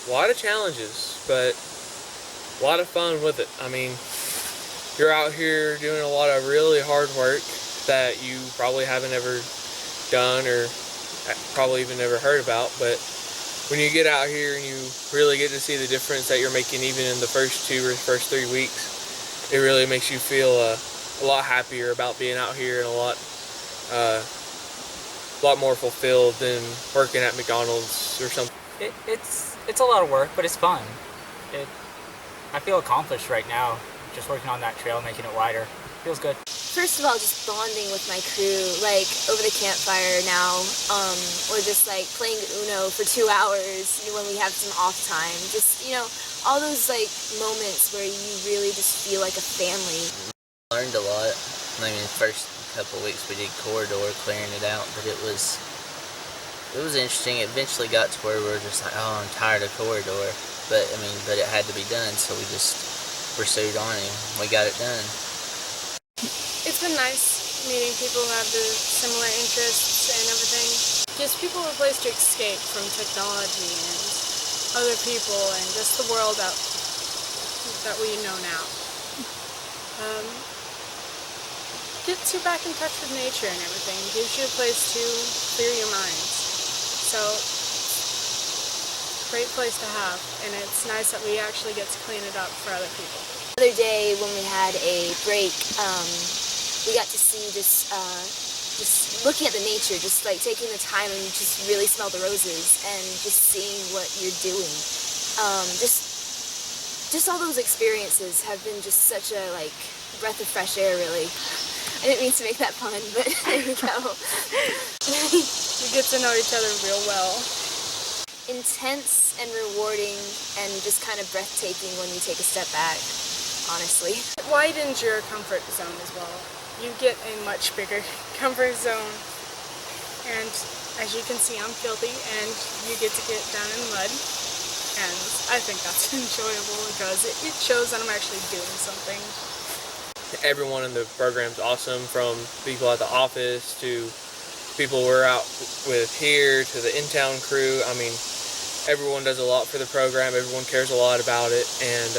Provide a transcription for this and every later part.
A lot of challenges, but a lot of fun with it. I mean, you're out here doing a lot of really hard work that you probably haven't ever done or probably even never heard about, but when you get out here and you really get to see the difference that you're making even in the first 2 or first 3 weeks, it really makes you feel a lot happier about being out here and a lot more fulfilled than working at McDonald's or something. It's a lot of work, but it's fun. I feel accomplished right now, just working on that trail, making it wider. Feels good. First of all, just bonding with my crew, like over the campfire now, or just like playing Uno for 2 hours when we have some off time. Just, all those like moments where you really just feel like a family. Learned a lot. I mean, the first couple of weeks we did corridor, clearing it out, but it was interesting. It eventually got to where we were just like, oh, I'm tired of corridor, but it had to be done, so we just pursued on and we got it done. It's been nice meeting people who have the similar interests and everything. Just people a place to escape from technology and other people and just the world that we know now. Gets you back in touch with nature and everything. Gives you a place to clear your minds. So, great place to have, and it's nice that we actually get to clean it up for other people. The other day when we had a break, we got to see just looking at the nature, just like taking the time and just really smell the roses and just seeing what you're doing. Just all those experiences have been just such a breath of fresh air, really. I didn't mean to make that pun, but there we go. We get to know each other real well. Intense and rewarding and just kind of breathtaking when you take a step back, honestly. It widens your comfort zone as well. You get a much bigger comfort zone, and as you can see, I'm filthy, and you get to get down in the mud, and I think that's enjoyable because it shows that I'm actually doing something. Everyone in the program's awesome, from people at the office to people we're out with here to the in-town crew. I mean, everyone does a lot for the program, everyone cares a lot about it, and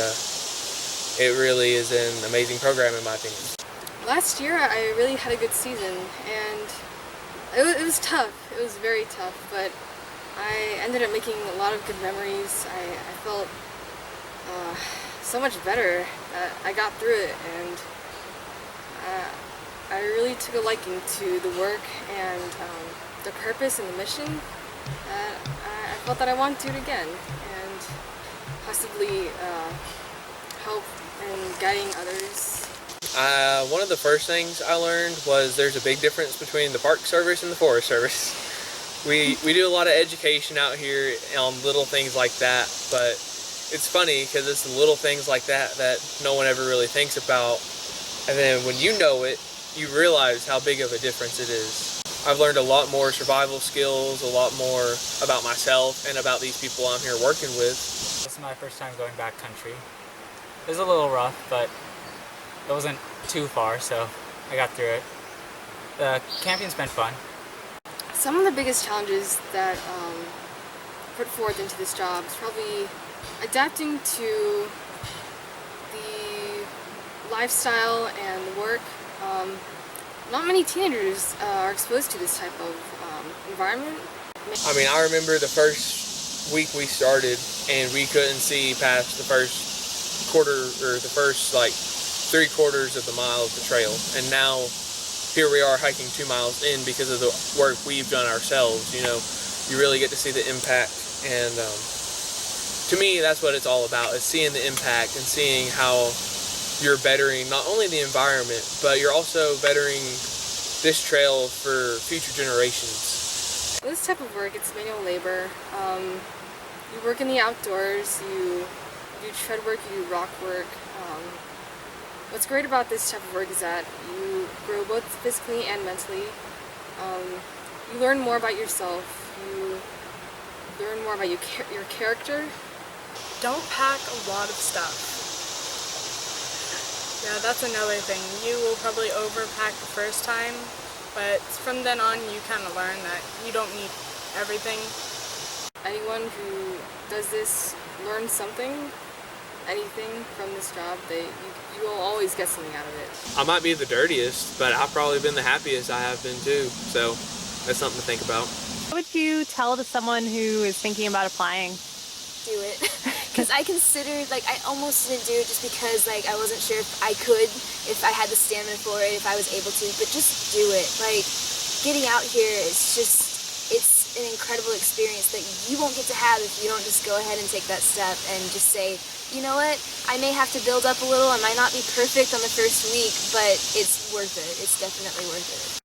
it really is an amazing program in my opinion. Last year I really had a good season, and it was tough. It was very tough, but I ended up making a lot of good memories. I felt so much better. I got through it, and I really took a liking to the work and the purpose and the mission. I felt that I wanted to do it again and possibly help in guiding others. One of the first things I learned was there's a big difference between the Park Service and the Forest Service. We do a lot of education out here on little things like that, but it's funny because it's the little things like that that no one ever really thinks about, and then when you know it, you realize how big of a difference it is. I've learned a lot more survival skills, a lot more about myself and about these people I'm here working with. This is my first time going backcountry. It was a little rough, but it wasn't too far, so I got through it. The camping's been fun. Some of the biggest challenges that put forth into this job is probably adapting to the lifestyle and the work. Not many teenagers are exposed to this type of environment. I mean, I remember the first week we started and we couldn't see past the first quarter or the first 3/4 of the mile of the trail, and now here we are hiking 2 miles in because of the work we've done ourselves. You really get to see the impact, and to me that's what it's all about, is seeing the impact and seeing how you're bettering not only the environment, but you're also bettering this trail for future generations. This type of work, it's manual labor. You work in the outdoors, you do tread work, you do rock work. What's great about this type of work is that you grow both physically and mentally. You learn more about yourself, you learn more about your character. Don't pack a lot of stuff. Yeah, that's another thing. You will probably overpack the first time, but from then on you kind of learn that you don't need everything. anyone who does this learns something, anything from this job, you will always get something out of it. I might be the dirtiest, but I've probably been the happiest I have been too. So that's something to think about. What would you tell to someone who is thinking about applying? Do it. Because I considered, like, I almost didn't do it just because, like, I wasn't sure if I could, if I had the stamina for it, if I was able to, but just do it. Like, getting out here is just, it's an incredible experience that you won't get to have if you don't just go ahead and take that step and just say, you know what, I may have to build up a little, I might not be perfect on the first week, but it's worth it. It's definitely worth it.